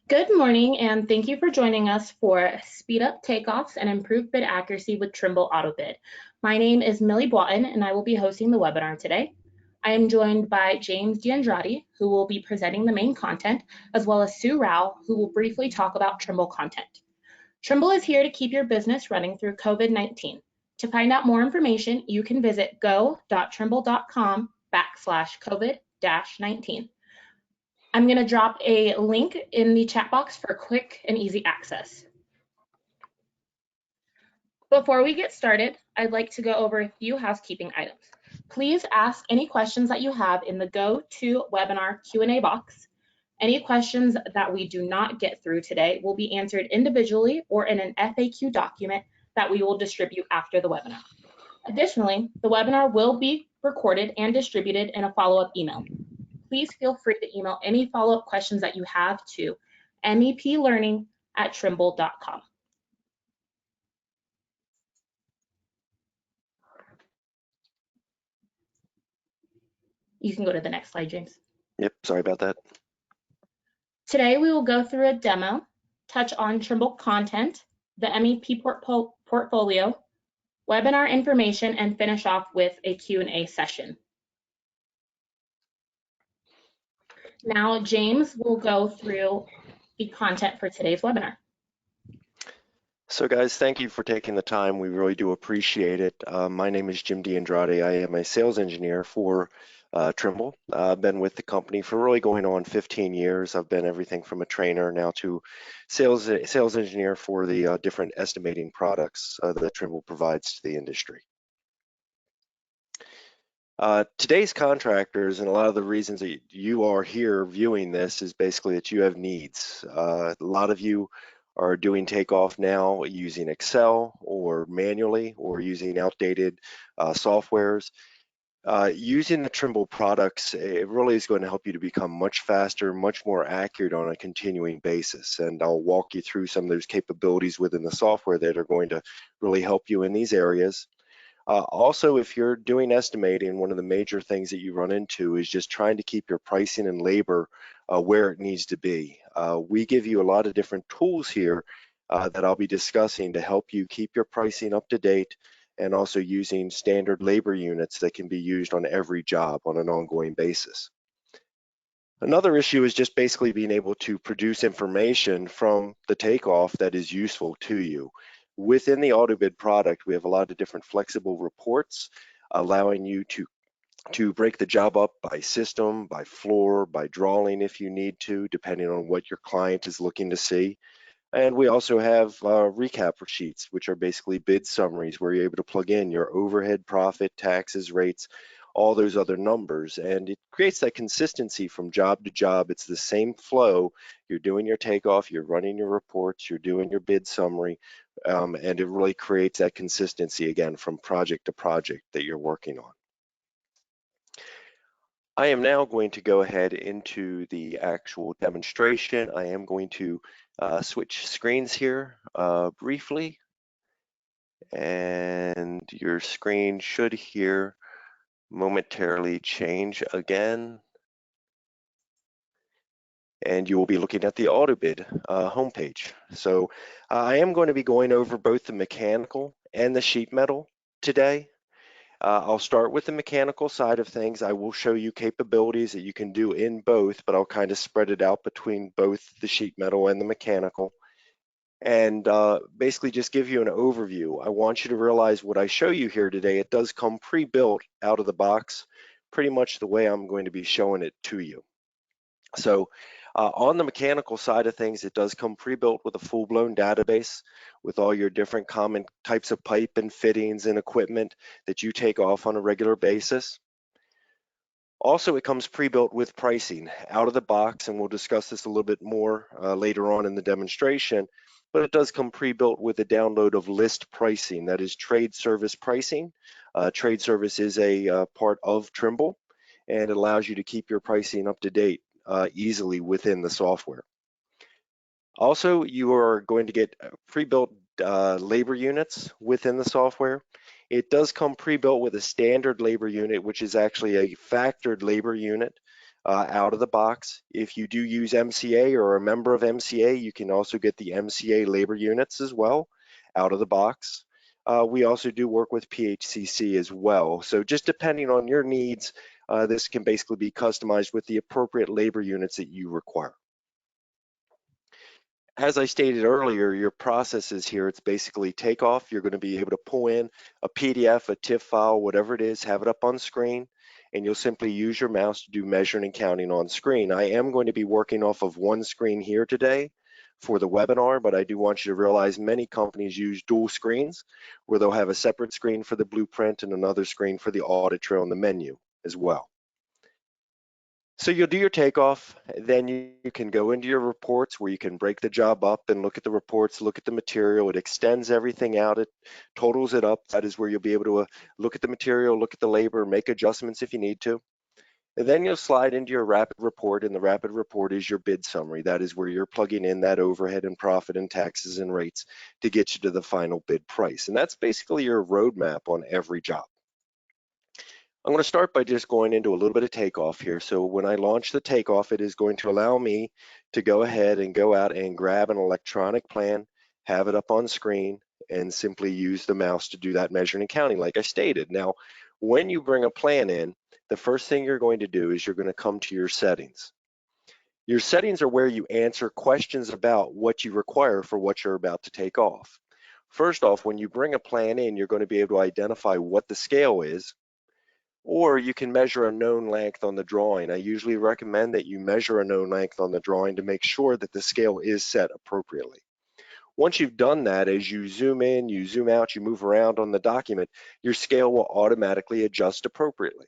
Good morning, and thank you for joining us for Speed Up Takeoffs and Improve Bid Accuracy with Trimble AutoBid. My name is Millie Boughton, and I will be hosting the webinar today. I am joined by James D'Andrade, who will be presenting the main content, as well as Sue Rao, who will briefly talk about Trimble content. Trimble is here to keep your business running through COVID-19. To find out more information, you can visit go.trimble.com/COVID-19. I'm going to drop a link in the chat box for quick and easy access. Before we get started, I'd like to go over a few housekeeping items. Please ask any questions that you have in the Go to Webinar Q&A box. Any questions that we do not get through today will be answered individually or in an FAQ document that we will distribute after the webinar. Additionally, the webinar will be recorded and distributed in a follow-up email. Please feel free to email any follow-up questions that you have to meplearning@trimble.com. You can go to the next slide, James. Yep, sorry about that. Today, we will go through a demo, touch on Trimble content, the MEP portfolio, webinar information, and finish off with a Q&A session. Now, James will go through the content for today's webinar. So guys, thank you for taking the time. We really do appreciate it. My name is Jim D'Andrade. I am a sales engineer for Trimble. I've been with the company for really going on 15 years. I've been everything from a trainer now to sales engineer for the different estimating products that Trimble provides to the industry. Today's contractors, and a lot of the reasons that you are here viewing this is basically that you have needs. A lot of you are doing takeoff now using Excel or manually or using outdated softwares. Using the Trimble products, it really is going to help you to become much faster, much more accurate on a continuing basis. And I'll walk you through some of those capabilities within the software that are going to really help you in these areas. Also, if you're doing estimating, one of the major things that you run into is just trying to keep your pricing and labor where it needs to be. We give you a lot of different tools here that I'll be discussing to help you keep your pricing up to date, and also using standard labor units that can be used on every job on an ongoing basis. Another issue is just basically being able to produce information from the takeoff that is useful to you. Within the AutoBid product, we have a lot of different flexible reports allowing you to break the job up by system, by floor, by drawing if you need to, depending on what your client is looking to see. And we also have recap sheets, which are basically bid summaries where you're able to plug in your overhead, profit, taxes, rates, all those other numbers. And it creates that consistency from job to job. It's the same flow. You're doing your takeoff, you're running your reports, you're doing your bid summary, and it really creates that consistency again from project to project that you're working on. I am now going to go ahead into the actual demonstration. I am going to switch screens here briefly, and your screen should here momentarily change again, and you will be looking at the AutoBid homepage. So I am going to be going over both the mechanical and the sheet metal today. I'll start with the mechanical side of things. I will show you capabilities that you can do in both, but I'll kind of spread it out between both the sheet metal and the mechanical. And basically just give you an overview. I want you to realize what I show you here today, it does come pre-built out of the box, pretty much the way I'm going to be showing it to you. So on the mechanical side of things, it does come pre-built with a full-blown database with all your different common types of pipe and fittings and equipment that you take off on a regular basis. Also, it comes pre-built with pricing out of the box, and we'll discuss this a little bit more later on in the demonstration, but it does come pre-built with a download of list pricing, that is trade service pricing. Trade service is a part of Trimble, and it allows you to keep your pricing up to date easily within the software. Also, you are going to get pre-built labor units within the software. It does come pre-built with a standard labor unit, which is actually a factored labor unit. out of the box. If you do use MCA or a member of MCA, you can also get the MCA labor units as well out of the box. We also do work with PHCC as well. So just depending on your needs, this can basically be customized with the appropriate labor units that you require. As I stated earlier, your process is here. It's basically takeoff. You're going to be able to pull in a PDF, a TIFF file, whatever it is, have it up on screen, and you'll simply use your mouse to do measuring and counting on screen. I am going to be working off of one screen here today for the webinar, but I do want you to realize many companies use dual screens where they'll have a separate screen for the blueprint and another screen for the audit trail and the menu as well. So you'll do your takeoff, then you can go into your reports where you can break the job up and look at the reports, look at the material. It extends everything out, it totals it up. That is where you'll be able to look at the material, look at the labor, make adjustments if you need to. And then you'll slide into your rapid report, and the rapid report is your bid summary. That is where you're plugging in that overhead and profit and taxes and rates to get you to the final bid price. And that's basically your roadmap on every job. I'm going to start by just going into a little bit of takeoff here. So when I launch the takeoff, it is going to allow me to go ahead and go out and grab an electronic plan, have it up on screen, and simply use the mouse to do that measuring and counting like I stated. Now, when you bring a plan in, the first thing you're going to do is you're going to come to your settings. Your settings are where you answer questions about what you require for what you're about to take off. First off, when you bring a plan in, you're going to be able to identify what the scale is, or you can measure a known length on the drawing. I usually recommend that you measure a known length on the drawing to make sure that the scale is set appropriately. Once you've done that, as you zoom in, you zoom out, you move around on the document, your scale will automatically adjust appropriately.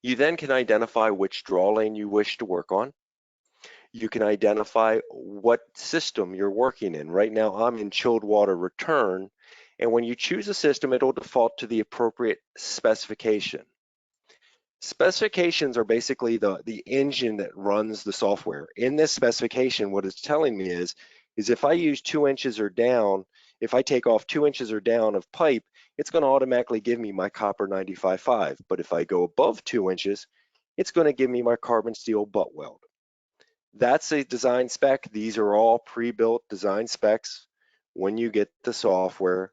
You then can identify which draw lane you wish to work on. You can identify what system you're working in. Right now, I'm in chilled water return, and when you choose a system, it'll default to the appropriate specification. Specifications are basically the engine that runs the software. In this specification, what it's telling me is if I use 2 inches or down, if I take off 2 inches or down of pipe, it's going to automatically give me my copper 95.5. But if I go above 2 inches, it's going to give me my carbon steel butt weld. That's a design spec. These are all pre-built design specs when you get the software.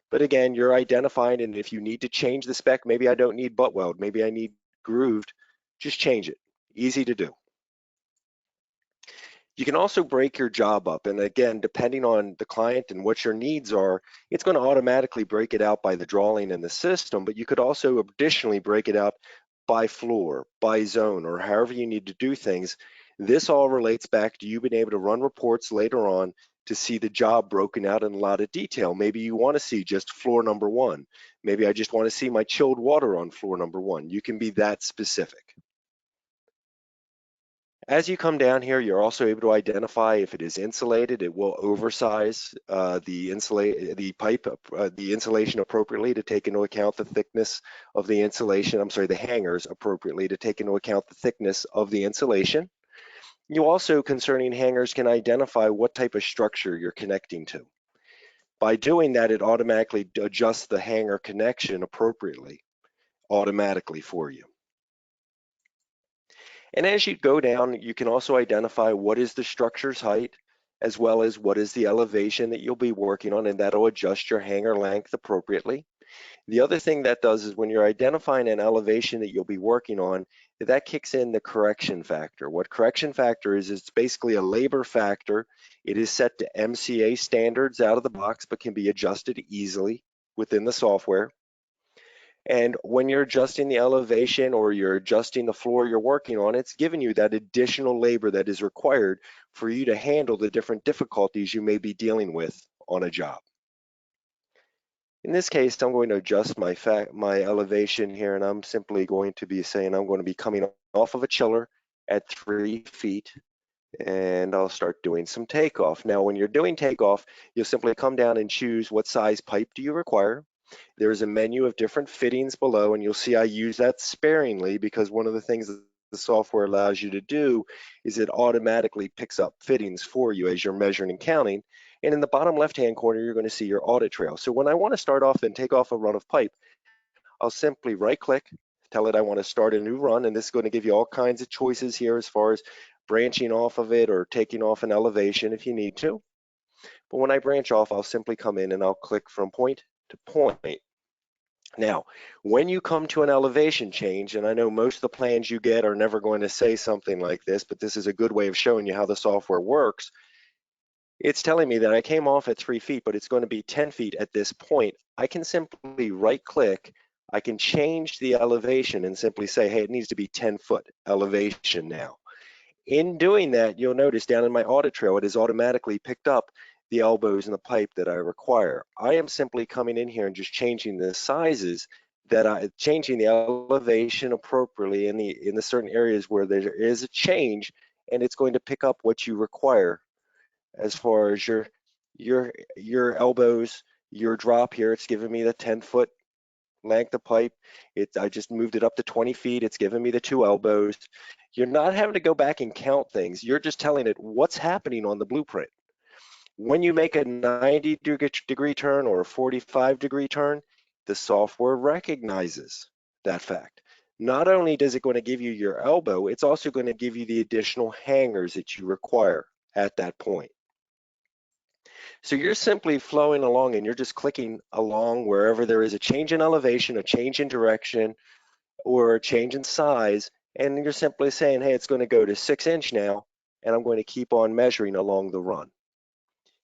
But again, you're identifying, and if you need to change the spec, maybe I don't need butt weld, maybe I need grooved, just change it. Easy to do. You can also break your job up, and again, depending on the client and what your needs are, it's going to automatically break it out by the drawing in the system, but you could also additionally break it out by floor, by zone, or however you need to do things. This all relates back to you being able to run reports later on to see the job broken out in a lot of detail. Maybe you want to see just floor number 1. Maybe I just want to see my chilled water on floor number 1. You can be that specific. As you come down here, you're also able to identify if it is insulated. It will oversize the pipe, the insulation appropriately to take into account the thickness of the insulation. I'm sorry, the hangers appropriately to take into account the thickness of the insulation. You also, concerning hangers, can identify what type of structure you're connecting to. By doing that, it automatically adjusts the hanger connection appropriately, automatically for you. And as you go down, you can also identify what is the structure's height, as well as what is the elevation that you'll be working on, and that'll adjust your hanger length appropriately. The other thing that does is when you're identifying an elevation that you'll be working on, that kicks in the correction factor. What correction factor is, it's basically a labor factor. It is set to MCA standards out of the box, but can be adjusted easily within the software. And when you're adjusting the elevation or you're adjusting the floor you're working on, it's giving you that additional labor that is required for you to handle the different difficulties you may be dealing with on a job. In this case, I'm going to adjust my elevation here, and I'm simply going to be saying I'm going to be coming off of a chiller at 3 feet, and I'll start doing some takeoff. Now, when you're doing takeoff, you'll simply come down and choose what size pipe do you require. There's a menu of different fittings below, and you'll see I use that sparingly because one of the things that the software allows you to do is it automatically picks up fittings for you as you're measuring and counting. And in the bottom left-hand corner, you're going to see your audit trail. So when I want to start off and take off a run of pipe, I'll simply right-click, tell it I want to start a new run, and this is going to give you all kinds of choices here as far as branching off of it or taking off an elevation if you need to. But when I branch off, I'll simply come in and I'll click from point to point. Now, when you come to an elevation change, and I know most of the plans you get are never going to say something like this, but this is a good way of showing you how the software works. It's telling me that I came off at 3 feet, but it's going to be 10 feet at this point. I can simply right click, I can change the elevation and simply say, hey, it needs to be 10-foot elevation now. In doing that, you'll notice down in my audit trail, it has automatically picked up the elbows and the pipe that I require. I am simply coming in here and just changing the sizes changing the elevation appropriately in the certain areas where there is a change, and it's going to pick up what you require as far as your elbows, your drop here. It's giving me the 10-foot length of pipe. I just moved it up to 20 feet. It's giving me the 2 elbows. You're not having to go back and count things. You're just telling it what's happening on the blueprint. When you make a 90-degree turn or a 45-degree turn, the software recognizes that fact. Not only does it going to give you your elbow, it's also going to give you the additional hangers that you require at that point. So you're simply flowing along and you're just clicking along wherever there is a change in elevation, a change in direction, or a change in size, and you're simply saying, hey, it's going to go to 6-inch now, and I'm going to keep on measuring along the run.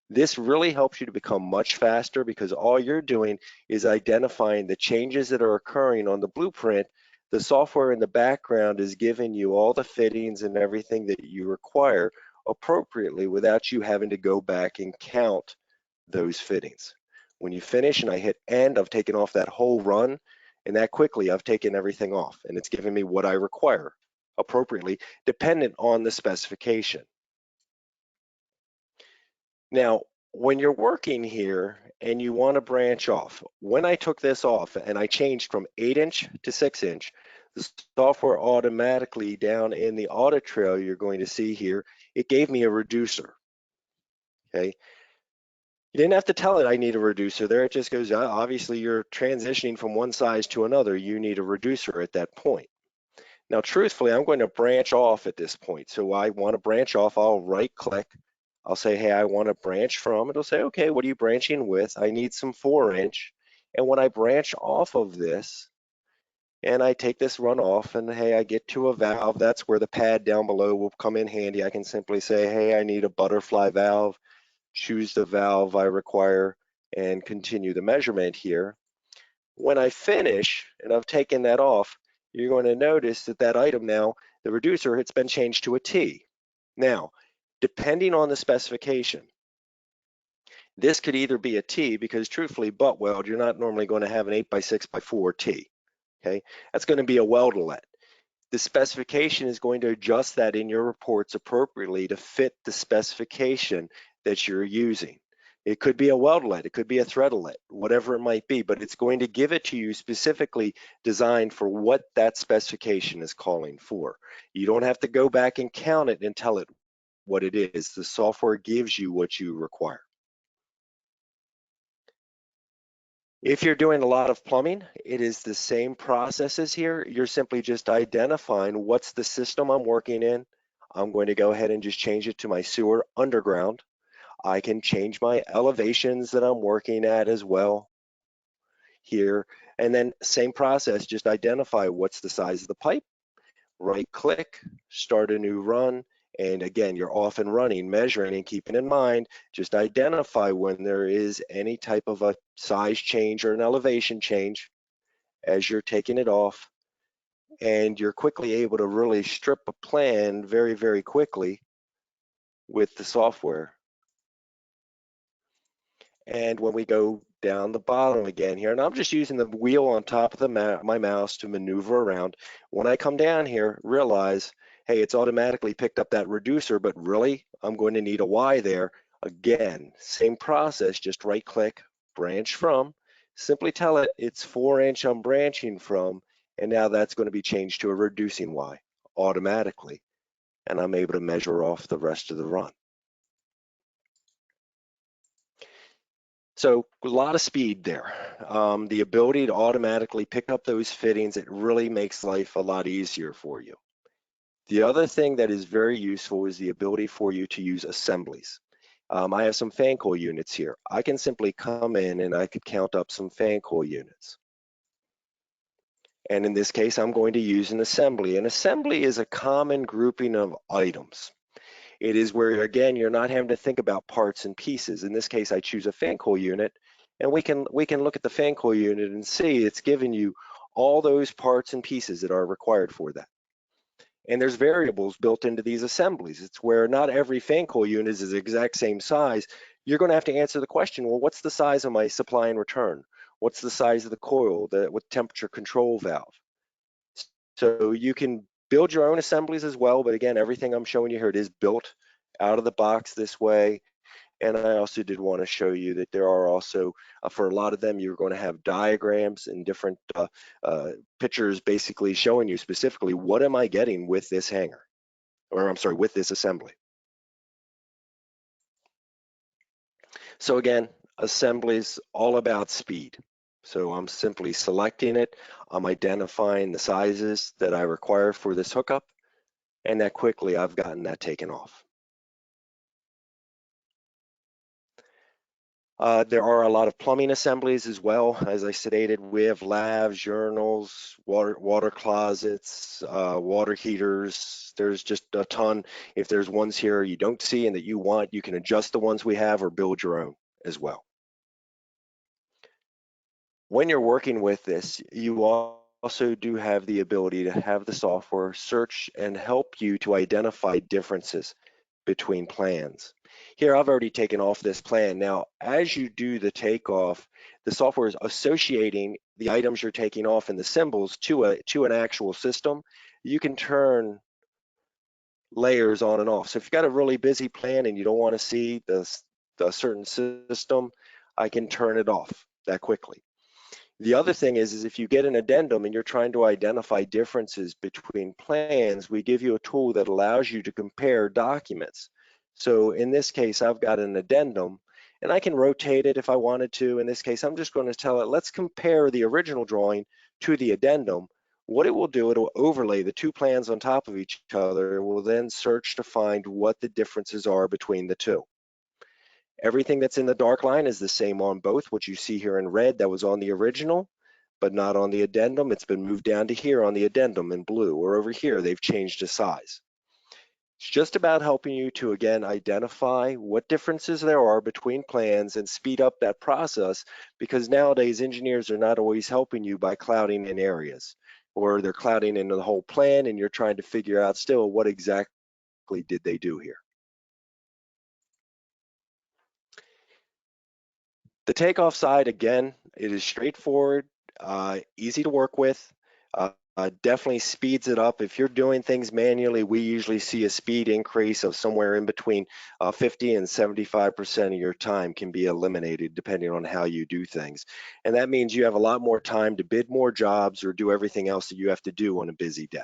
This really helps you to become much faster because all you're doing is identifying the changes that are occurring on the blueprint. The software in the background is giving you all the fittings and everything that you require appropriately without you having to go back and count those fittings. When you finish and I hit end, I've taken off that whole run, and that quickly I've taken everything off, and it's giving me what I require appropriately, dependent on the specification. Now, when you're working here and you want to branch off, when I took this off and I changed from 8-inch to 6-inch, the software automatically down in the audit trail you're going to see here, it gave me a reducer. Okay. You didn't have to tell it I need a reducer there. It just goes, obviously you're transitioning from one size to another. You need a reducer at that point. Now, truthfully, I'm going to branch off at this point. So I want to branch off. I'll right click. I'll say, hey, I want to branch from. It'll say, okay, what are you branching with? I need some 4-inch. And when I branch off of this and I take this run off and hey, I get to a valve, that's where the pad down below will come in handy. I can simply say, hey, I need a butterfly valve, choose the valve I require and continue the measurement here. When I finish and I've taken that off, you're going to notice that that item now, the reducer, it's been changed to a T. Now, depending on the specification, this could either be a T because truthfully, butt weld, you're not normally going to have an 8x6x4 T. Okay, that's going to be a weldolet. The specification is going to adjust that in your reports appropriately to fit the specification that you're using. It could be a weldolet, it could be a threadolet, whatever it might be, but it's going to give it to you specifically designed for what that specification is calling for. You don't have to go back and count it and tell it what it is. The software gives you what you require. If you're doing a lot of plumbing, it is the same processes here. You're simply just identifying what's the system I'm working in. I'm going to go ahead and just change it to my sewer underground. I can change my elevations that I'm working at as well here. And then same process, just identify what's the size of the pipe, right click, start a new run. And again, you're off and running, measuring and keeping in mind, just identify when there is any type of a size change or an elevation change as you're taking it off. And you're quickly able to really strip a plan very, very quickly with the software. And when we go down the bottom again here, and I'm just using the wheel on top of my mouse to maneuver around. When I come down here, realize, hey, it's automatically picked up that reducer, but really, I'm going to need a Y there. Again, same process, just right click, branch from, simply tell it it's 4-inch I'm branching from, and now that's going to be changed to a reducing Y automatically, and I'm able to measure off the rest of the run. So a lot of speed there. The ability to automatically pick up those fittings, it really makes life a lot easier for you. The other thing that is very useful is the ability for you to use assemblies. I have some fan coil units here. I can simply come in and I could count up some fan coil units. And in this case, I'm going to use an assembly. An assembly is a common grouping of items. It is where, again, you're not having to think about parts and pieces. In this case, I choose a fan coil unit, and we can look at the fan coil unit and see it's giving you all those parts and pieces that are required for that. And there's variables built into these assemblies. It's where not every fan coil unit is the exact same size. You're going to have to answer the question, well, what's the size of my supply and return? What's the size of the coil, what temperature control valve? So you can build your own assemblies as well, but again, everything I'm showing you here, it is built out of the box this way. And I also did want to show you that there are also, for a lot of them, you're going to have diagrams and different pictures basically showing you specifically what am I getting with this hanger, or I'm sorry, with this assembly. So again, assemblies all about speed. So I'm simply selecting it, I'm identifying the sizes that I require for this hookup, and that quickly I've gotten that taken off. There are a lot of plumbing assemblies as well. As I stated, we have lavs, urinals, water closets, water heaters. There's just a ton. If there's ones here you don't see and that you want, you can adjust the ones we have or build your own as well. When you're working with this, you also do have the ability to have the software search and help you to identify differences between plans. Here, I've already taken off this plan. Now, as you do the takeoff, the software is associating the items you're taking off and the symbols to an actual system. You can turn layers on and off. So if you've got a really busy plan and you don't want to see the certain system, I can turn it off that quickly. The other thing is if you get an addendum and you're trying to identify differences between plans, we give you a tool that allows you to compare documents. So in this case, I've got an addendum and I can rotate it if I wanted to. In this case, I'm just going to tell it, let's compare the original drawing to the addendum. What it will do, it'll overlay the two plans on top of each other. It will then search to find what the differences are between the two. Everything that's in the dark line is the same on both. What you see here in red, that was on the original, but not on the addendum. It's been moved down to here on the addendum in blue, or over here, they've changed the size. It's just about helping you to, again, identify what differences there are between plans and speed up that process, because nowadays engineers are not always helping you by clouding in areas, or they're clouding in the whole plan and you're trying to figure out still what exactly did they do here. The takeoff side, again, it is straightforward, easy to work with, definitely speeds it up. If you're doing things manually, we usually see a speed increase of somewhere in between 50 and 75% of your time can be eliminated depending on how you do things. And that means you have a lot more time to bid more jobs or do everything else that you have to do on a busy day.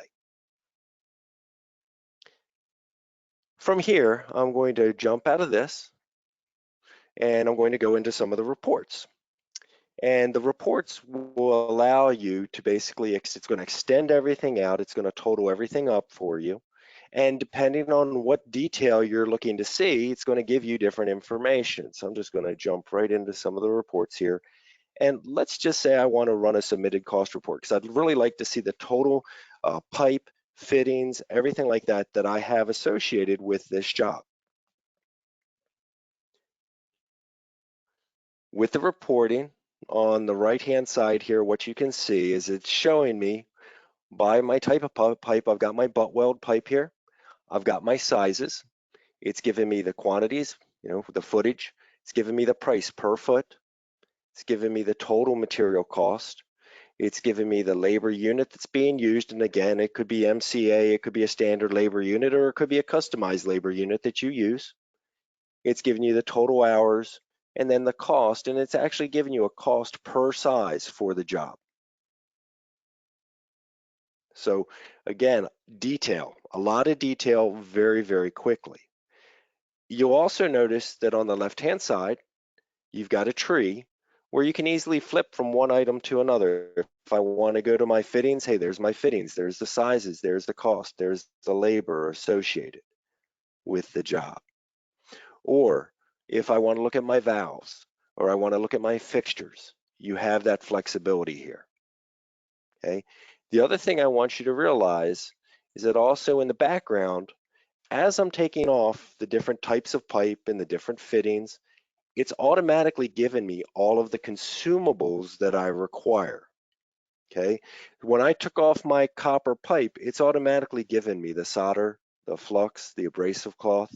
From here, I'm going to jump out of this and I'm going to go into some of the reports. And the reports will allow you to basically, it's going to extend everything out. It's going to total everything up for you. And depending on what detail you're looking to see, it's going to give you different information. So I'm just going to jump right into some of the reports here. And let's just say I want to run a submitted cost report because I'd really like to see the total pipe, fittings, everything like that that I have associated with this job. With the reporting, on the right-hand side here, what you can see is it's showing me by my type of pipe. I've got my butt weld pipe here. I've got my sizes. It's giving me the quantities, the footage. It's giving me the price per foot. It's giving me the total material cost. It's giving me the labor unit that's being used. And again, it could be MCA, it could be a standard labor unit, or it could be a customized labor unit that you use. It's giving you the total hours and then the cost, and it's actually giving you a cost per size for the job. So again, detail, a lot of detail very, very quickly. You'll also notice that on the left-hand side, you've got a tree where you can easily flip from one item to another. If I want to go to my fittings, hey, there's my fittings, there's the sizes, there's the cost, there's the labor associated with the job. Or if I want to look at my valves, or I want to look at my fixtures, you have that flexibility here, okay? The other thing I want you to realize is that also in the background, as I'm taking off the different types of pipe and the different fittings, it's automatically given me all of the consumables that I require, okay? When I took off my copper pipe, it's automatically given me the solder, the flux, the abrasive cloth.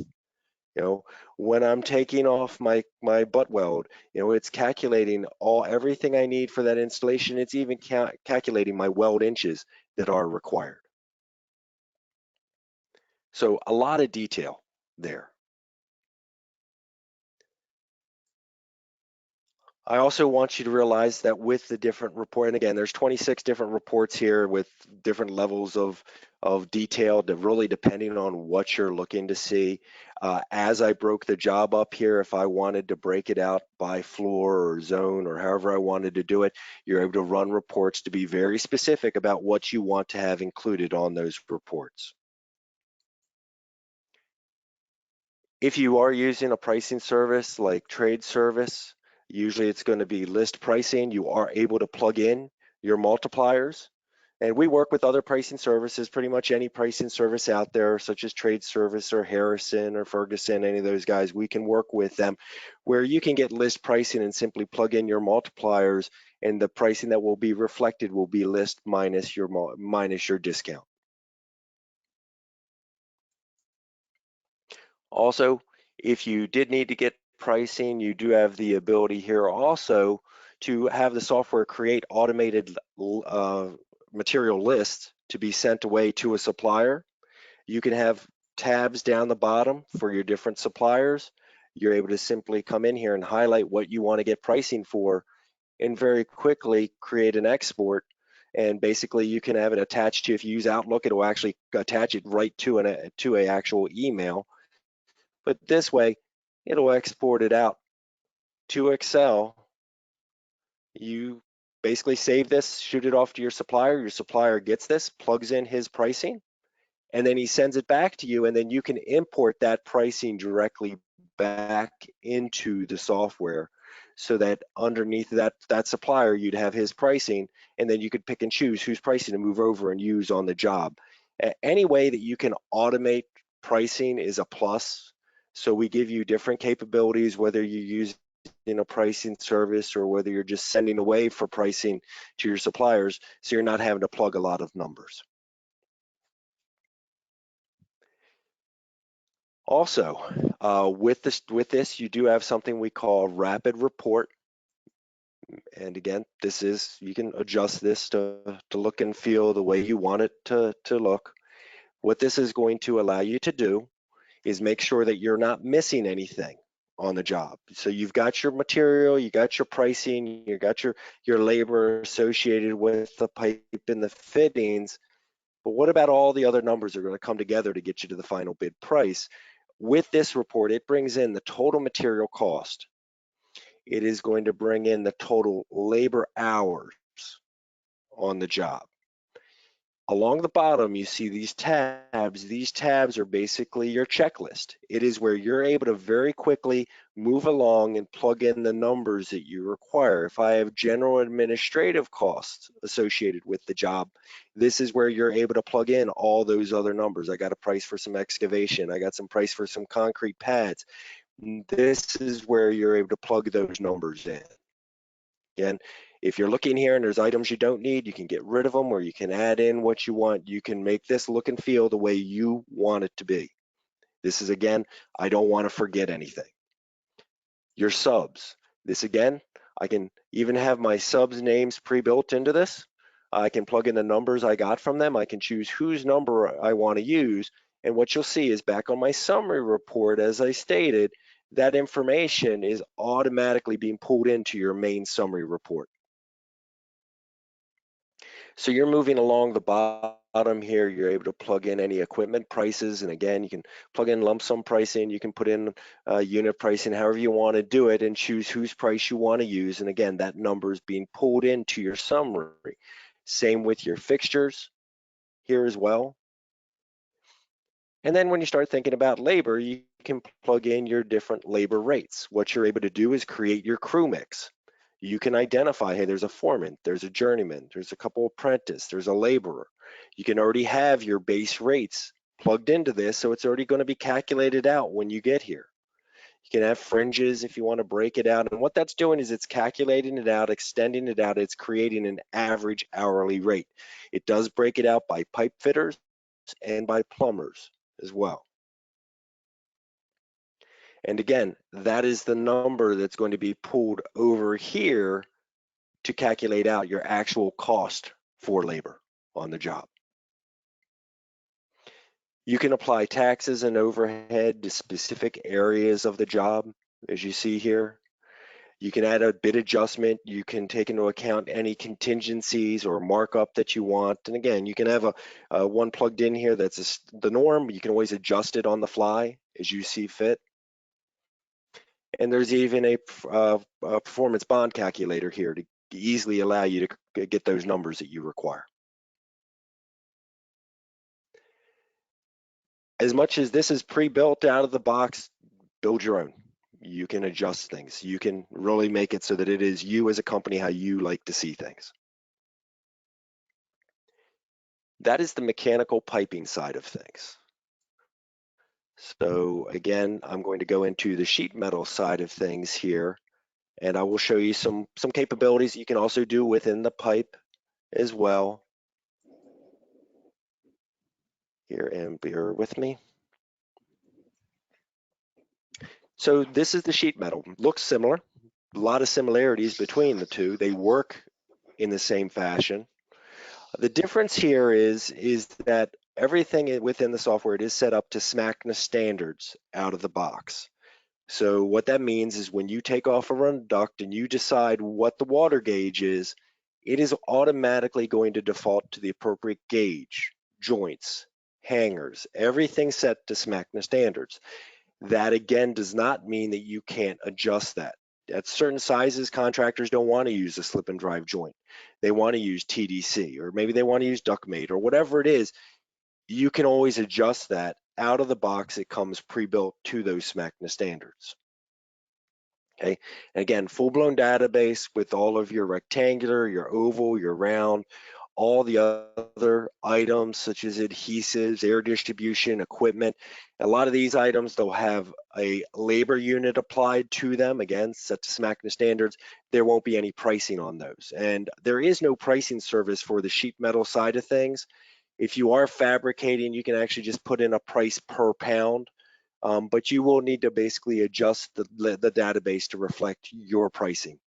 When I'm taking off my butt weld, it's calculating everything I need for that installation. It's even calculating my weld inches that are required. So a lot of detail there. I also want you to realize that with the different report, and again, there's 26 different reports here with different levels of detail, really depending on what you're looking to see. As I broke the job up here, if I wanted to break it out by floor or zone or however I wanted to do it, you're able to run reports to be very specific about what you want to have included on those reports. If you are using a pricing service like trade service, usually it's going to be list pricing. You are able to plug in your multipliers. And we work with other pricing services, pretty much any pricing service out there, such as Trade Service or Harrison or Ferguson, any of those guys, we can work with them where you can get list pricing and simply plug in your multipliers, and the pricing that will be reflected will be list minus your discount. Also, if you did need to get pricing, you do have the ability here also to have the software create automated material lists to be sent away to a supplier. You can have tabs down the bottom for your different suppliers. You're able to simply come in here and highlight what you want to get pricing for and very quickly create an export. And basically you can have it attached to, if you use Outlook, it will actually attach it right to an actual email. But this way, it'll export it out to Excel. You basically save this, shoot it off to your supplier gets this, plugs in his pricing, and then he sends it back to you, and then you can import that pricing directly back into the software so that underneath that supplier, you'd have his pricing, and then you could pick and choose whose pricing to move over and use on the job. Any way that you can automate pricing is a plus. So we give you different capabilities, whether you use a pricing service or whether you're just sending away for pricing to your suppliers, so you're not having to plug a lot of numbers. Also, with this, you do have something we call rapid report. And again, you can adjust this to look and feel the way you want it to look. What this is going to allow you to do is make sure that you're not missing anything on the job. So you've got your material, you got your pricing, you got your labor associated with the pipe and the fittings, but what about all the other numbers that are going to come together to get you to the final bid price? With this report, it brings in the total material cost. It is going to bring in the total labor hours on the job. Along the bottom, you see these tabs. These tabs are basically your checklist. It is where you're able to very quickly move along and plug in the numbers that you require. If I have general administrative costs associated with the job, this is where you're able to plug in all those other numbers. I got a price for some excavation. I got some price for some concrete pads. This is where you're able to plug those numbers in. Again, if you're looking here and there's items you don't need, you can get rid of them, or you can add in what you want. You can make this look and feel the way you want it to be. This is, again, I don't want to forget anything. Your subs. This, again, I can even have my subs names pre-built into this. I can plug in the numbers I got from them. I can choose whose number I want to use. And what you'll see is back on my summary report, as I stated, that information is automatically being pulled into your main summary report. So you're moving along the bottom here, you're able to plug in any equipment prices. And again, you can plug in lump sum pricing, you can put in unit pricing, however you want to do it, and choose whose price you want to use. And again, that number is being pulled into your summary. Same with your fixtures here as well. And then when you start thinking about labor, you can plug in your different labor rates. What you're able to do is create your crew mix. You can identify, hey, there's a foreman, there's a journeyman, there's a couple apprentice, there's a laborer. You can already have your base rates plugged into this, so it's already going to be calculated out when you get here. You can have fringes if you want to break it out. And what that's doing is it's calculating it out, extending it out. It's creating an average hourly rate. It does break it out by pipe fitters and by plumbers as well. And again, that is the number that's going to be pulled over here to calculate out your actual cost for labor on the job. You can apply taxes and overhead to specific areas of the job, as you see here. You can add a bid adjustment. You can take into account any contingencies or markup that you want. And again, you can have a one plugged in here that's the norm. You can always adjust it on the fly as you see fit. And there's even a performance bond calculator here to easily allow you to get those numbers that you require. As much as this is pre-built out of the box, build your own. You can adjust things. You can really make it so that it is you as a company how you like to see things. That is the mechanical piping side of things. So again, I'm going to go into the sheet metal side of things here, and I will show you some capabilities you can also do within the pipe as well. Here, and bear with me. So this is the sheet metal. Looks similar. A lot of similarities between the two. They work in the same fashion. The difference here is that everything within the software, it is set up to SMACNA standards out of the box. So what that means is when you take off a run duct and you decide what the water gauge is, it is automatically going to default to the appropriate gauge, joints, hangers, everything set to SMACNA standards. That again does not mean that you can't adjust that. At certain sizes, contractors don't want to use a slip and drive joint. They want to use TDC, or maybe they want to use ductmate, or whatever it is. You can always adjust that. Out of the box, it comes pre-built to those SMACNA standards. Okay, and again, full-blown database with all of your rectangular, your oval, your round, all the other items such as adhesives, air distribution, equipment. A lot of these items, they'll have a labor unit applied to them, again, set to SMACNA standards. There won't be any pricing on those. And there is no pricing service for the sheet metal side of things. If you are fabricating, you can actually just put in a price per pound. But you will need to basically adjust the database to reflect your pricing.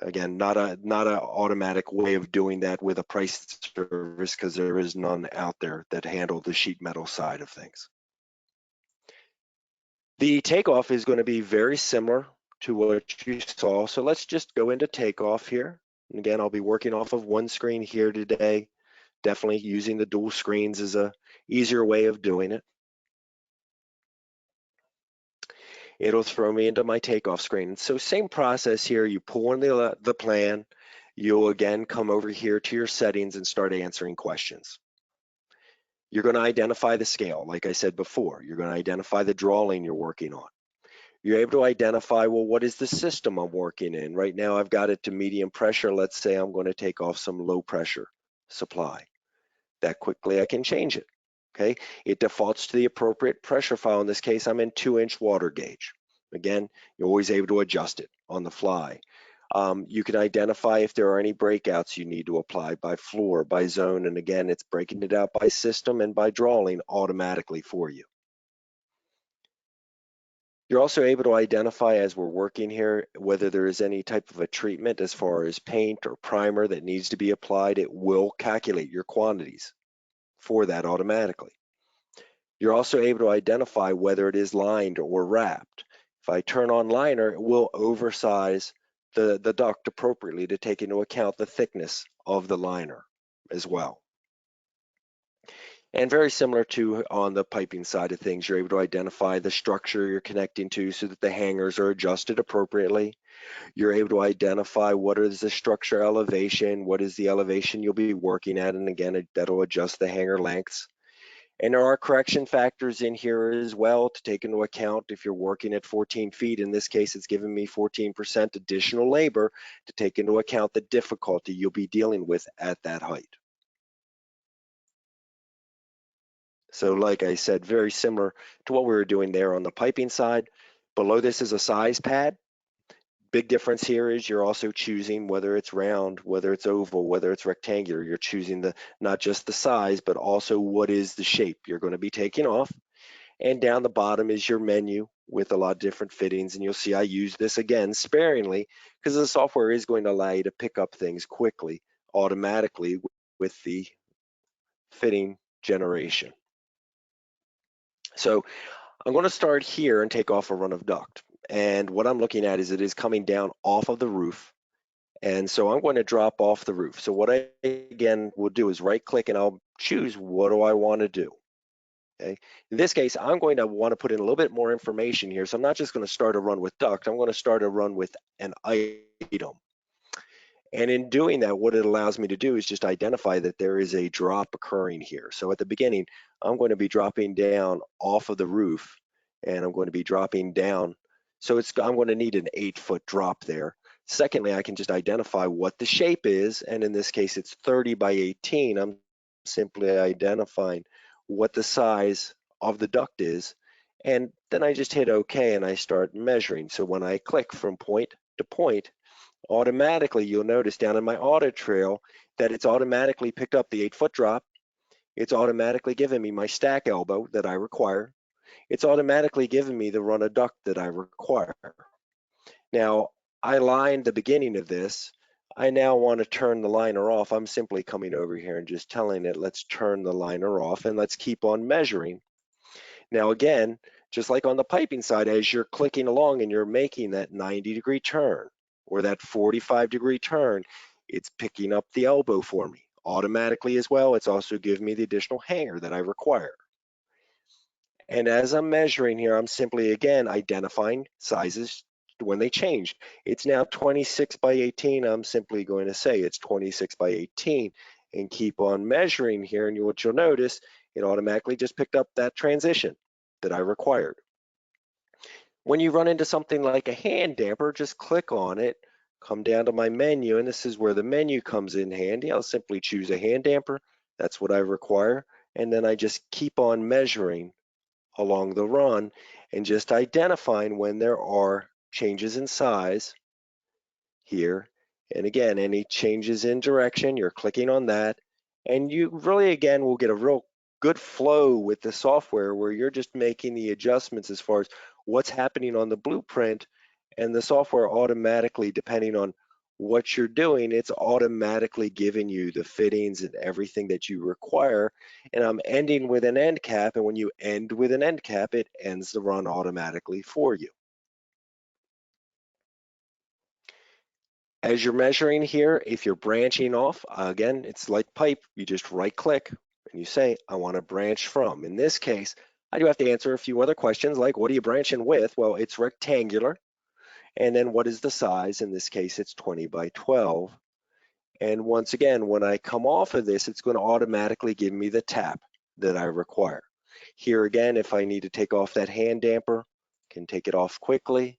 Again, not a automatic way of doing that with a price service, because there is none out there that handle the sheet metal side of things. The takeoff is going to be very similar to what you saw. So let's just go into takeoff here. And again, I'll be working off of one screen here today. Definitely using the dual screens is a easier way of doing it. It'll throw me into my takeoff screen. So same process here, you pull in the plan, you'll again come over here to your settings and start answering questions. You're going to identify the scale, like I said before. You're going to identify the drawing you're working on. You're able to identify, well, what is the system I'm working in? Right now I've got it to medium pressure. Let's say I'm going to take off some low pressure supply. That quickly I can change it. Okay, it defaults to the appropriate pressure file. In this case, I'm in 2-inch water gauge. Again, you're always able to adjust it on the fly. You can identify if there are any breakouts you need to apply by floor, by zone, and again, it's breaking it out by system and by drawing automatically for you. You're also able to identify, as we're working here, whether there is any type of a treatment as far as paint or primer that needs to be applied. It will calculate your quantities for that automatically. You're also able to identify whether it is lined or wrapped. If I turn on liner, it will oversize the duct appropriately to take into account the thickness of the liner as well. And very similar to on the piping side of things, you're able to identify the structure you're connecting to so that the hangers are adjusted appropriately. You're able to identify what is the structure elevation, what is the elevation you'll be working at, and again, that'll adjust the hanger lengths. And there are correction factors in here as well to take into account if you're working at 14 feet. In this case, it's giving me 14% additional labor to take into account the difficulty you'll be dealing with at that height. So like I said, very similar to what we were doing there on the piping side. Below this is a size pad. Big difference here is you're also choosing whether it's round, whether it's oval, whether it's rectangular. You're choosing not just the size, but also what is the shape you're going to be taking off. And down the bottom is your menu with a lot of different fittings. And you'll see I use this again sparingly because the software is going to allow you to pick up things quickly, automatically with the fitting generation. So I'm going to start here and take off a run of duct. And what I'm looking at is it is coming down off of the roof. And so I'm going to drop off the roof. So what I again will do is right click and I'll choose what do I want to do. Okay. In this case, I'm going to want to put in a little bit more information here. So I'm not just going to start a run with duct, I'm going to start a run with an item. And in doing that, what it allows me to do is just identify that there is a drop occurring here. So at the beginning, I'm going to be dropping down off of the roof and I'm going to be dropping down. So I'm going to need an 8-foot drop there. Secondly, I can just identify what the shape is. And in this case, it's 30 by 18. I'm simply identifying what the size of the duct is. And then I just hit OK and I start measuring. So when I click from point to point, automatically you'll notice down in my audit trail that it's automatically picked up the 8-foot drop. It's automatically given me my stack elbow that I require. It's automatically given me the run of duct that I require. Now, I lined the beginning of this. I now want to turn the liner off. I'm simply coming over here and just telling it, let's turn the liner off and let's keep on measuring. Now again, just like on the piping side, as you're clicking along and you're making that 90-degree turn or that 45-degree turn, it's picking up the elbow for me automatically as well. It's also giving me the additional hanger that I require. And as I'm measuring here, I'm simply again identifying sizes when they change. It's now 26 by 18. I'm simply going to say it's 26 by 18 and keep on measuring here. And what you'll notice, it automatically just picked up that transition that I required. When you run into something like a hand damper, just click on it, come down to my menu, and this is where the menu comes in handy. I'll simply choose a hand damper. That's what I require. And then I just keep on measuring along the run and just identifying when there are changes in size here. And again, any changes in direction, you're clicking on that. And you really, again, will get a real good flow with the software where you're just making the adjustments as far as what's happening on the blueprint, and the software automatically, depending on what you're doing, it's automatically giving you the fittings and everything that you require. And I'm ending with an end cap, and when you end with an end cap, it ends the run automatically for you. As you're measuring here, if you're branching off, again, it's like pipe, you just right click and you say, I want to branch from. In this case, I do have to answer a few other questions like, what are you branching with? Well, it's rectangular. And then what is the size? In this case, it's 20 by 12. And once again, when I come off of this, it's going to automatically give me the tap that I require. Here again, if I need to take off that hand damper, I can take it off quickly,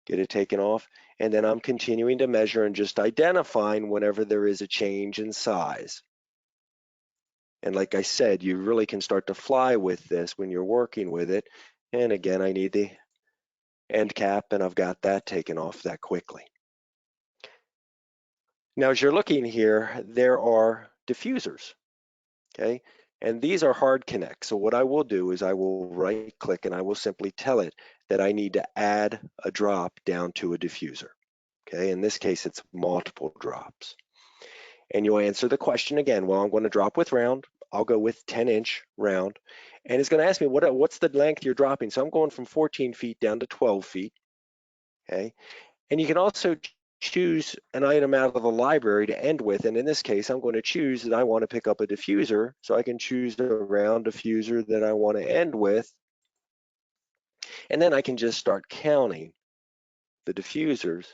get it taken off, and then I'm continuing to measure and just identifying whenever there is a change in size. And like I said, you really can start to fly with this when you're working with it. And again, I need the end cap, and I've got that taken off that quickly. Now, as you're looking here, there are diffusers, okay? And these are hard connects. So what I will do is I will right click and I will simply tell it that I need to add a drop down to a diffuser. Okay, in this case, it's multiple drops. And you'll answer the question again. Well, I'm going to drop with round. I'll go with 10-inch round. And it's going to ask me, what's the length you're dropping? So I'm going from 14 feet down to 12 feet. Okay, and you can also choose an item out of the library to end with, and in this case, I'm going to choose that I want to pick up a diffuser, so I can choose the round diffuser that I want to end with, and then I can just start counting the diffusers.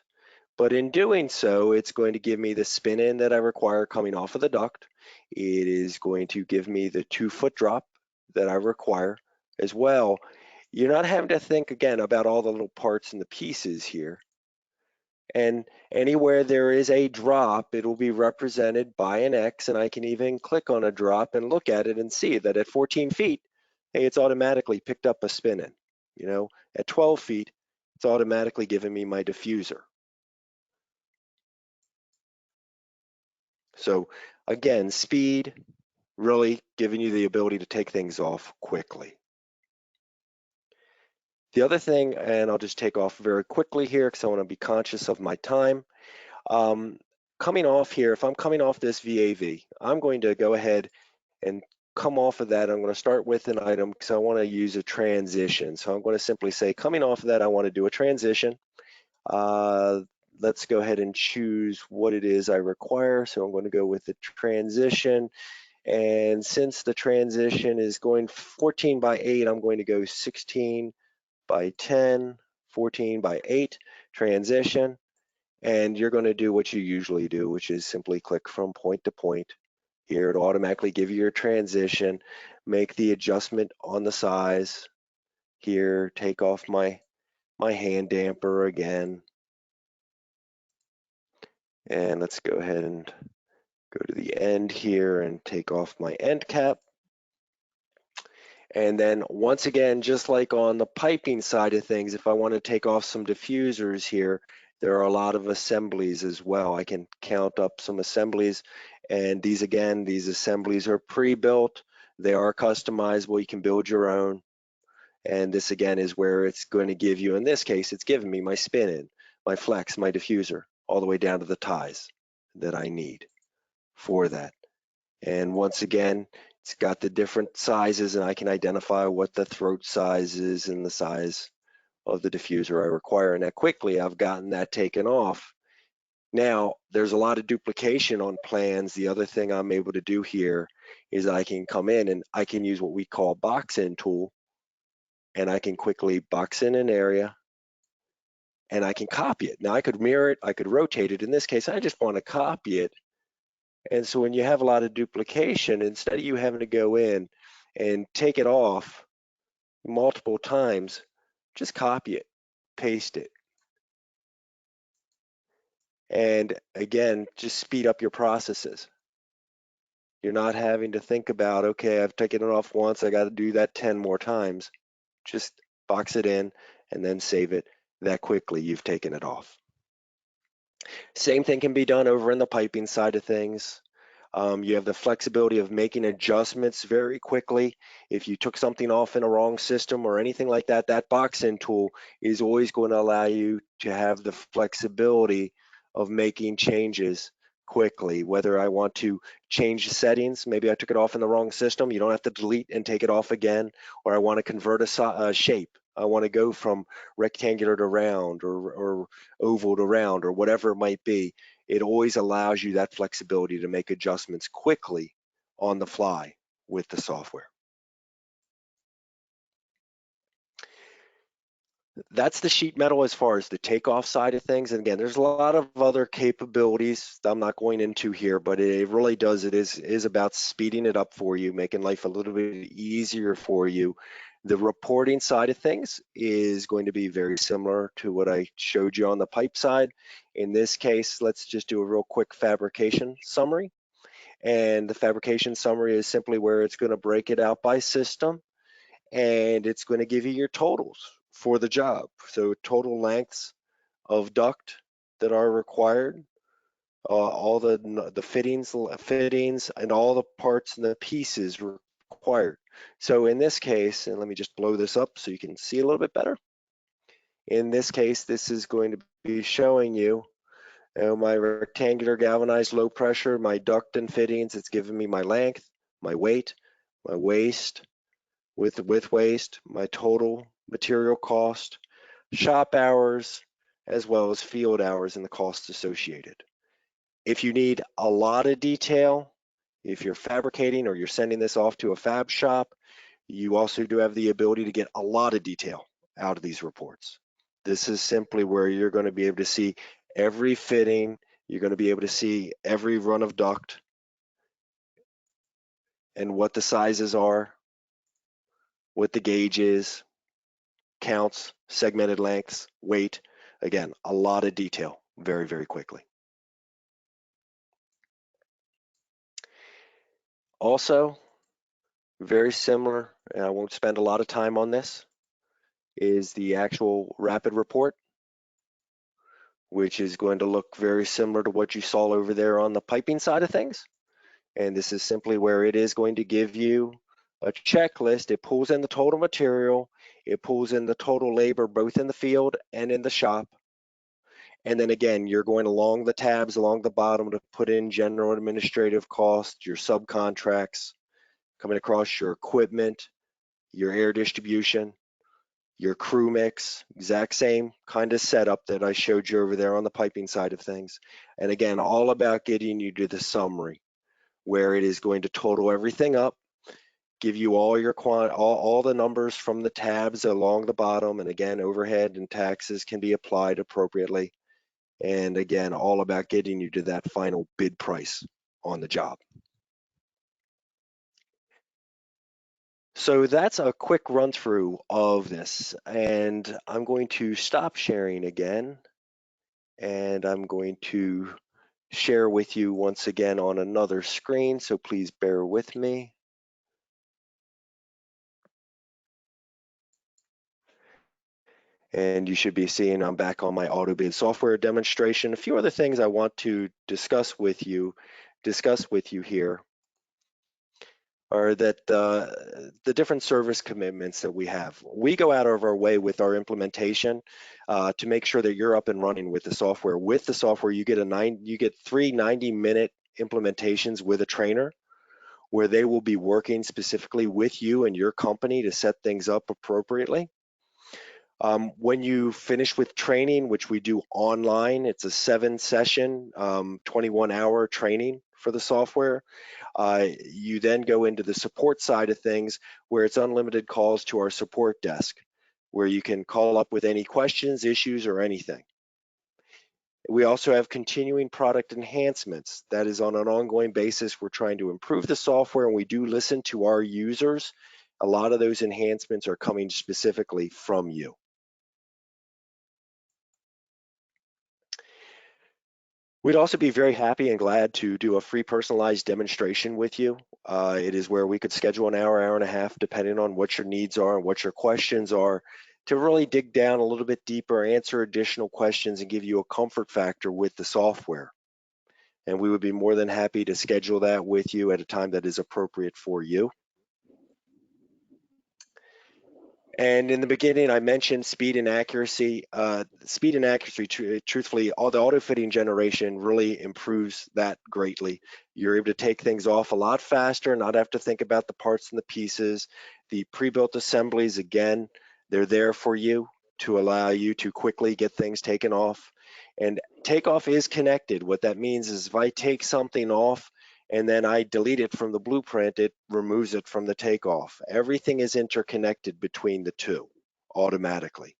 But in doing so, it's going to give me the spin in that I require coming off of the duct. It is going to give me the 2-foot drop that I require as well. You're not having to think again about all the little parts and the pieces here. And anywhere there is a drop, it will be represented by an X, and I can even click on a drop and look at it and see that at 14 feet, hey, it's automatically picked up a spin in. You know, at 12 feet, it's automatically giving me my diffuser. So again, speed, really giving you the ability to take things off quickly. The other thing, and I'll just take off very quickly here because I want to be conscious of my time. Coming off here, if I'm coming off this VAV, I'm going to go ahead and come off of that. I'm going to start with an item because I want to use a transition. So I'm going to simply say, coming off of that, I want to do a transition. Let's go ahead and choose what it is I require. So I'm going to go with the transition. And since the transition is going 14 by 8, I'm going to go 16 by 10, 14 by 8, transition. And you're going to do what you usually do, which is simply click from point to point. Here, it'll automatically give you your transition, make the adjustment on the size. Here, take off my hand damper again. And let's go ahead and go to the end here and take off my end cap. And then once again, just like on the piping side of things, if I want to take off some diffusers here, there are a lot of assemblies as well. I can count up some assemblies, and these assemblies are pre-built. They are customizable. You can build your own. And this again is where it's going to give you, in this case, it's giving me my spin in, my flex, my diffuser, all the way down to the ties that I need for that. And once again, it's got the different sizes, and I can identify what the throat size is and the size of the diffuser I require. And that quickly, I've gotten that taken off. Now, there's a lot of duplication on plans. The other thing I'm able to do here is I can come in and I can use what we call box in tool, and I can quickly box in an area, and I can copy it. Now, I could mirror it, I could rotate it. In this case, I just want to copy it. And so when you have a lot of duplication, instead of you having to go in and take it off multiple times, just copy it, paste it. And again, just speed up your processes. You're not having to think about, okay, I've taken it off once, I got to do that 10 more times. Just box it in and then save it. That quickly, you've taken it off. Same thing can be done over in the piping side of things. You have the flexibility of making adjustments very quickly. If you took something off in a wrong system or anything like that, that box-in tool is always going to allow you to have the flexibility of making changes quickly. Whether I want to change the settings, maybe I took it off in the wrong system, you don't have to delete and take it off again, or I want to convert a shape. I want to go from rectangular to round or oval to round or whatever it might be. It always allows you that flexibility to make adjustments quickly on the fly with the software. That's the sheet metal as far as the takeoff side of things. And again, there's a lot of other capabilities I'm not going into here, but it really does, it is about speeding it up for you, making life a little bit easier for you. The reporting side of things is going to be very similar to what I showed you on the pipe side. In this case, let's just do a real quick fabrication summary. And the fabrication summary is simply where it's going to break it out by system, and it's going to give you your totals for the job. So total lengths of duct that are required, all the fittings and all the parts and the pieces required. So in this case, and let me just blow this up so you can see a little bit better. In this case, this is going to be showing you my rectangular galvanized low pressure, my duct and fittings. It's giving me my length, my weight, my waist, with waste, my total material cost, shop hours, as well as field hours and the costs associated. If you need a lot of detail, if you're fabricating or you're sending this off to a fab shop, you also do have the ability to get a lot of detail out of these reports. This is simply where you're going to be able to see every fitting, you're going to be able to see every run of duct and what the sizes are, what the gauge is, counts, segmented lengths, weight. Again, a lot of detail very, very quickly. Also, very similar, and I won't spend a lot of time on this, is the actual rapid report, which is going to look very similar to what you saw over there on the piping side of things. And this is simply where it is going to give you a checklist. It pulls in the total material, it pulls in the total labor, both in the field and in the shop. And then again, you're going along the tabs along the bottom to put in general administrative costs, your subcontracts, coming across your equipment, your air distribution, your crew mix, exact same kind of setup that I showed you over there on the piping side of things. And again, all about getting you to the summary, where it is going to total everything up, give you all your all the numbers from the tabs along the bottom, and again, overhead and taxes can be applied appropriately. And again, all about getting you to that final bid price on the job. So that's a quick run through of this, and I'm going to stop sharing again, and I'm going to share with you once again on another screen, so please bear with me. And you should be seeing I'm back on my AutoBid software demonstration. A few other things I want to discuss with you here are that the different service commitments that we have. We go out of our way with our implementation to make sure that you're up and running with the software. With the software, you get three 90-minute implementations with a trainer, where they will be working specifically with you and your company to set things up appropriately. When you finish with training, which we do online, it's a 7-session, 21-hour training for the software. You then go into the support side of things, where it's unlimited calls to our support desk, where you can call up with any questions, issues, or anything. We also have continuing product enhancements. That is on an ongoing basis. We're trying to improve the software, and we do listen to our users. A lot of those enhancements are coming specifically from you. We'd also be very happy and glad to do a free personalized demonstration with you. It is where we could schedule an hour, hour and a half, depending on what your needs are and what your questions are, to really dig down a little bit deeper, answer additional questions, and give you a comfort factor with the software. And we would be more than happy to schedule that with you at a time that is appropriate for you. And in the beginning, I mentioned speed and accuracy. Truthfully, all the auto fitting generation really improves that greatly. You're able to take things off a lot faster, not have to think about the parts and the pieces. The pre-built assemblies, again, they're there for you to allow you to quickly get things taken off. And takeoff is connected. What that means is if I take something off, and then I delete it from the blueprint, it removes it from the takeoff. Everything is interconnected between the two automatically.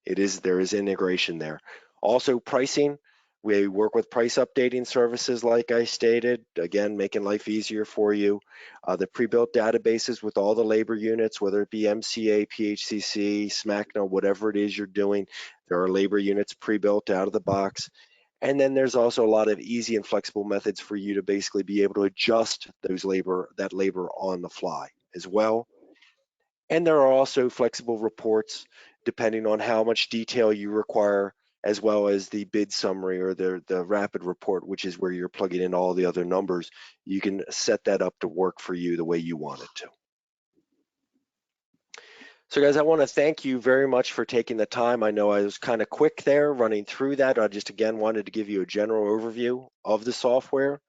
There is integration there. Also, pricing, we work with price updating services like I stated, again, making life easier for you. The pre-built databases with all the labor units, whether it be MCA, PHCC, SMACNA, whatever it is you're doing, there are labor units pre-built out of the box. And then there's also a lot of easy and flexible methods for you to basically be able to adjust that labor on the fly as well. And there are also flexible reports depending on how much detail you require, as well as the bid summary or the rapid report, which is where you're plugging in all the other numbers. You can set that up to work for you the way you want it to. So guys, I want to thank you very much for taking the time. I know I was kind of quick there running through that. I just again wanted to give you a general overview of the software.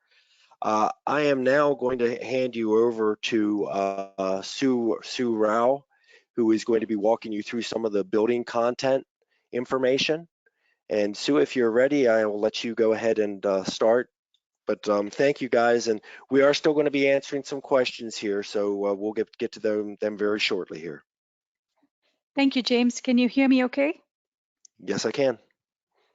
I am now going to hand you over to Sue Rao, who is going to be walking you through some of the building content information. And Sue, if you're ready, I will let you go ahead and start. But thank you guys, and we are still going to be answering some questions here, so we'll get to them very shortly here. Thank you, James. Can you hear me okay? Yes, I can.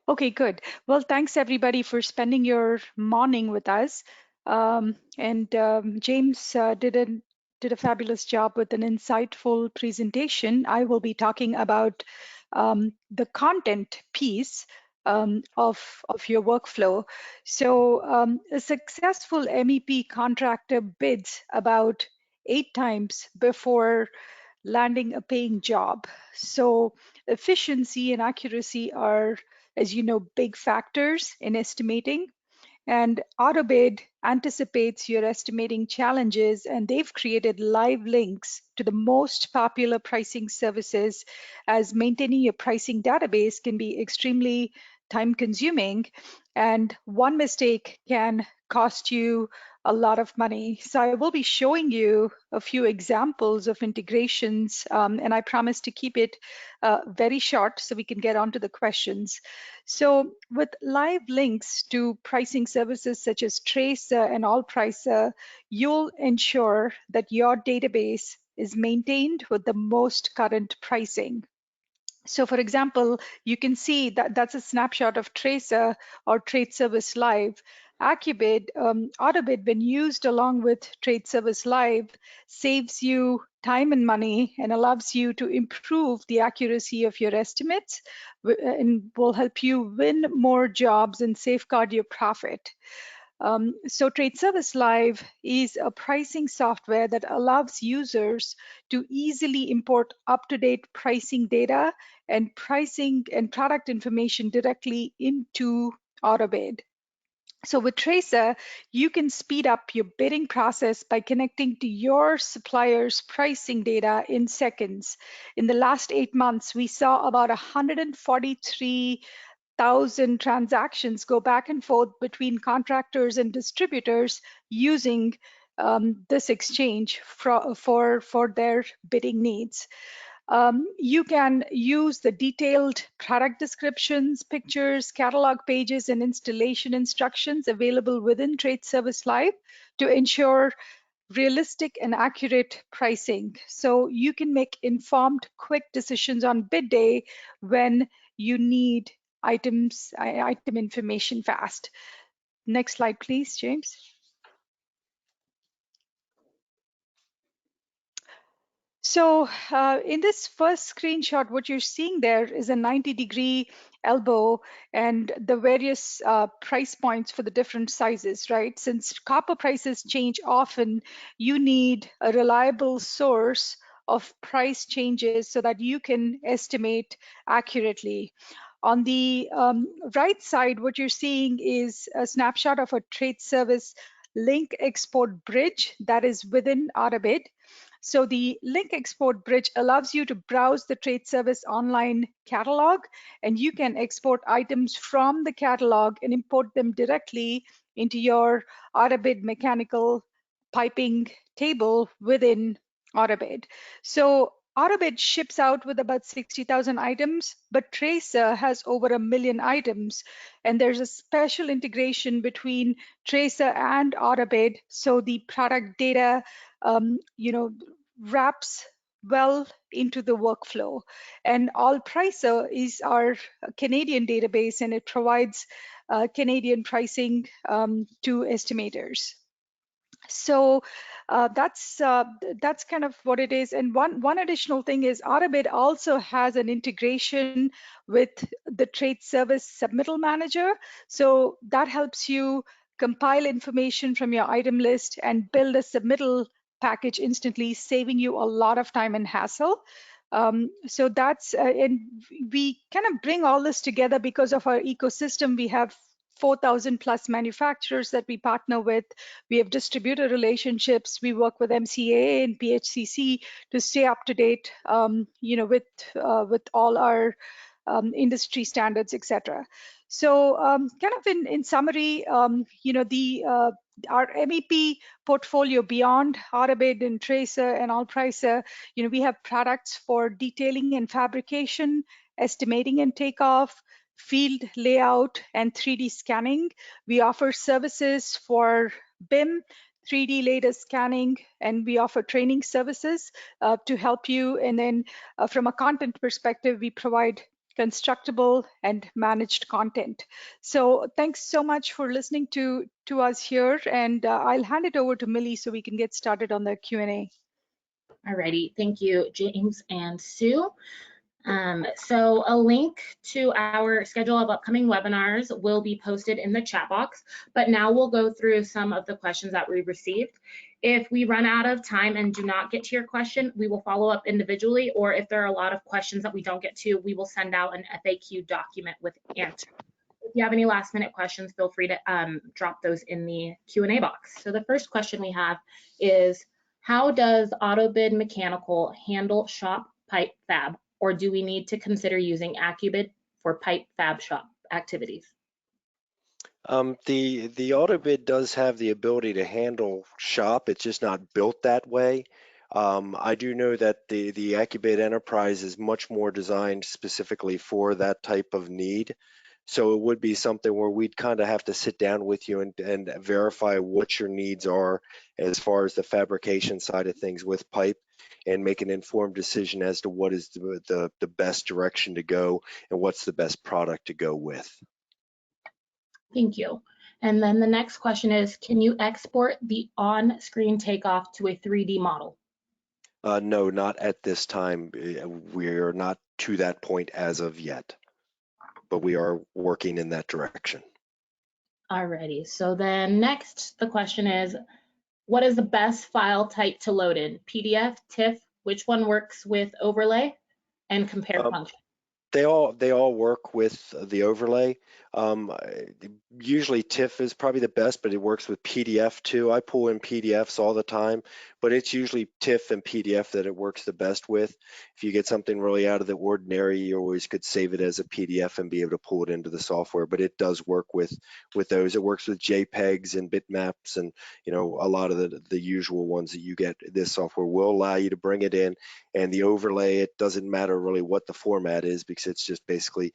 Okay, good. Well, thanks everybody for spending your morning with us. James did a fabulous job with an insightful presentation. I will be talking about the content piece of your workflow. So a successful MEP contractor bids about 8 times before landing a paying job. So efficiency and accuracy are, as you know, big factors in estimating. And AutoBid anticipates your estimating challenges, and they've created live links to the most popular pricing services, as maintaining your pricing database can be extremely time consuming, and one mistake can cost you a lot of money. So I will be showing you a few examples of integrations, and I promise to keep it very short so we can get on to the questions. So with live links to pricing services such as Tracer and AllPricer, you'll ensure that your database is maintained with the most current pricing. So for example, you can see that that's a snapshot of Tracer or Trade Service Live. AccuBid, AutoBid, when used along with Trade Service Live, saves you time and money and allows you to improve the accuracy of your estimates and will help you win more jobs and safeguard your profit. So Trade Service Live is a pricing software that allows users to easily import up-to-date pricing data and pricing and product information directly into AutoBid. So with Tracer, you can speed up your bidding process by connecting to your supplier's pricing data in seconds. In the last 8 months, we saw about 143,000 transactions go back and forth between contractors and distributors using this exchange for their bidding needs. You can use the detailed product descriptions, pictures, catalog pages, and installation instructions available within Trade Service Live to ensure realistic and accurate pricing. So you can make informed, quick decisions on bid day when you need item information fast. Next slide, please, James. So in this first screenshot, what you're seeing there is a 90-degree elbow and the various price points for the different sizes, right? Since copper prices change often, you need a reliable source of price changes so that you can estimate accurately. On the right side, what you're seeing is a snapshot of a trade service link export bridge that is within AutoBid. So the link export bridge allows you to browse the trade service online catalog, and you can export items from the catalog and import them directly into your AutoBid mechanical piping table within AutoBid. So AutoBid ships out with about 60,000 items, but Tracer has over 1 million items. And there's a special integration between Tracer and AutoBid. So the product data, wraps well into the workflow. And AllPricer is our Canadian database, and it provides Canadian pricing to estimators. So that's kind of what it is. And one additional thing is AutoBid also has an integration with the Trade Service Submittal Manager. So that helps you compile information from your item list and build a submittal package instantly, saving you a lot of time and hassle. So that's, and we kind of bring all this together because of our ecosystem. We have 4,000 plus manufacturers that we partner with. We have distributor relationships. We work with MCA and PHCC to stay up to date, with all our industry standards, etc. So kind of in summary, our MEP portfolio beyond AutoBid and Tracer and AllPricer, we have products for detailing and fabrication, estimating and takeoff, field layout, and 3D scanning. We offer services for BIM, 3D laser scanning, and we offer training services to help you. And then from a content perspective, we provide constructible and managed content. So thanks so much for listening to us here. And I'll hand it over to Millie so we can get started on the Q&A. Alrighty, thank you, James and Sue. So a link to our schedule of upcoming webinars will be posted in the chat box, but now we'll go through some of the questions that we received. If we run out of time and do not get to your question, we will follow up individually, or if there are a lot of questions that we don't get to, we will send out an FAQ document with answers. If you have any last minute questions, feel free to drop those in the Q&A box. So the first question we have is, how does AutoBid Mechanical handle shop pipe fab, or do we need to consider using AccuBid for pipe fab shop activities? The AutoBid does have the ability to handle shop. It's just not built that way. I do know that the AccuBid Enterprise is much more designed specifically for that type of need. So it would be something where we'd kind of have to sit down with you and verify what your needs are as far as the fabrication side of things with pipe, and make an informed decision as to what is the best direction to go and what's the best product to go with. Thank you. And then the next question is, can you export the on-screen takeoff to a 3D model? No, not at this time. We're not to that point as of yet, but we are working in that direction. Alrighty, so then next, the question is, what is the best file type to load in? PDF, TIFF, which one works with overlay, and compare function? They all work with the overlay. Usually TIFF is probably the best, but it works with PDF too. I pull in PDFs all the time, but it's usually TIFF and PDF that it works the best with. If you get something really out of the ordinary, you always could save it as a PDF and be able to pull it into the software, but it does work with those. It works with JPEGs and bitmaps and, you know, a lot of the usual ones that you get. This software will allow you to bring it in, and the overlay, it doesn't matter really what the format is, because it's just basically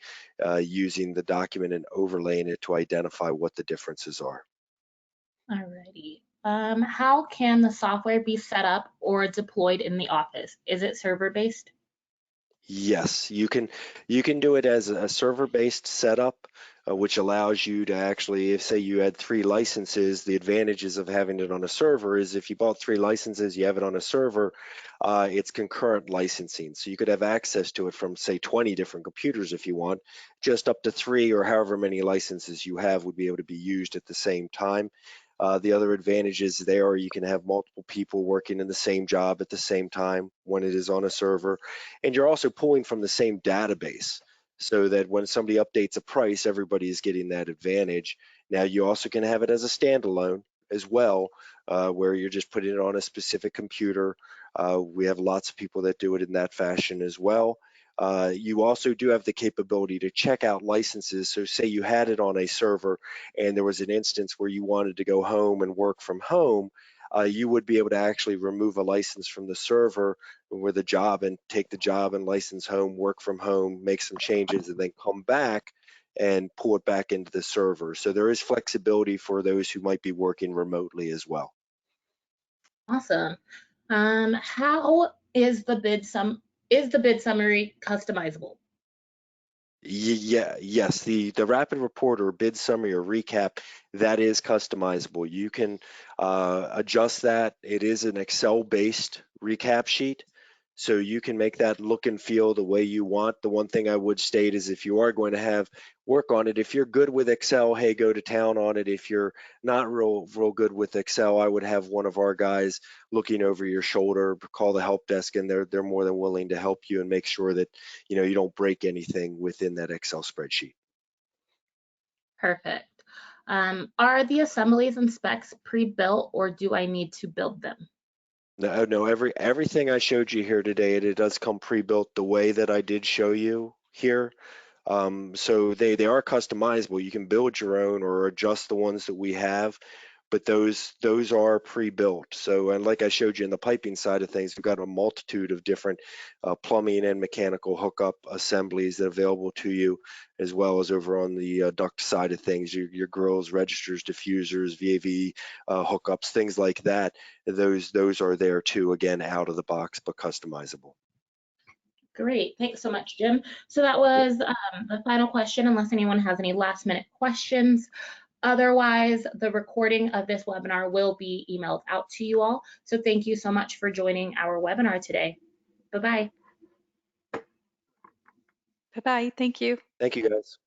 using the document and overlaying it to identify what the differences are. Alrighty. How can the software be set up or deployed in the office? Is it server-based? Yes, you can do it as a server-based setup, which allows you to actually, if say you had 3 licenses, the advantages of having it on a server is if you bought 3 licenses, you have it on a server, it's concurrent licensing. So you could have access to it from say 20 different computers if you want. Just up to 3 or however many licenses you have would be able to be used at the same time. The other advantages there are you can have multiple people working in the same job at the same time when it is on a server, and you're also pulling from the same database, so that when somebody updates a price, everybody is getting that advantage. Now you also can have it as a standalone as well, where you're just putting it on a specific computer. We have lots of people that do it in that fashion as well. You also do have the capability to check out licenses. So say you had it on a server and there was an instance where you wanted to go home and work from home, you would be able to actually remove a license from the server with a job and take the job and license home, work from home, make some changes, and then come back and pull it back into the server. So there is flexibility for those who might be working remotely as well. Awesome. How is the bid summary customizable? Yes, the rapid report or bid summary or recap, that is customizable. You can adjust that. It is an Excel-based recap sheet, so you can make that look and feel the way you want. The one thing I would state is if you are going to have work on it, if you're good with Excel, hey, go to town on it. If you're not real good with Excel, I would have one of our guys looking over your shoulder, call the help desk, and they're more than willing to help you and make sure that you don't break anything within that Excel spreadsheet. Perfect. Are the assemblies and specs pre-built, or do I need to build them? No, everything I showed you here today, it does come pre-built the way that I did show you here. So they are customizable. You can build your own or adjust the ones that we have, but those are pre-built. So, and like I showed you in the piping side of things, we've got a multitude of different plumbing and mechanical hookup assemblies that are available to you, as well as over on the duct side of things, your grills, registers, diffusers, VAV hookups, things like that. Those are there too, again, out of the box, but customizable. Great, thanks so much, Jim. So that was the final question, unless anyone has any last minute questions. Otherwise, the recording of this webinar will be emailed out to you all. So thank you so much for joining our webinar today. Bye-bye. Bye-bye. Thank you. Thank you, guys.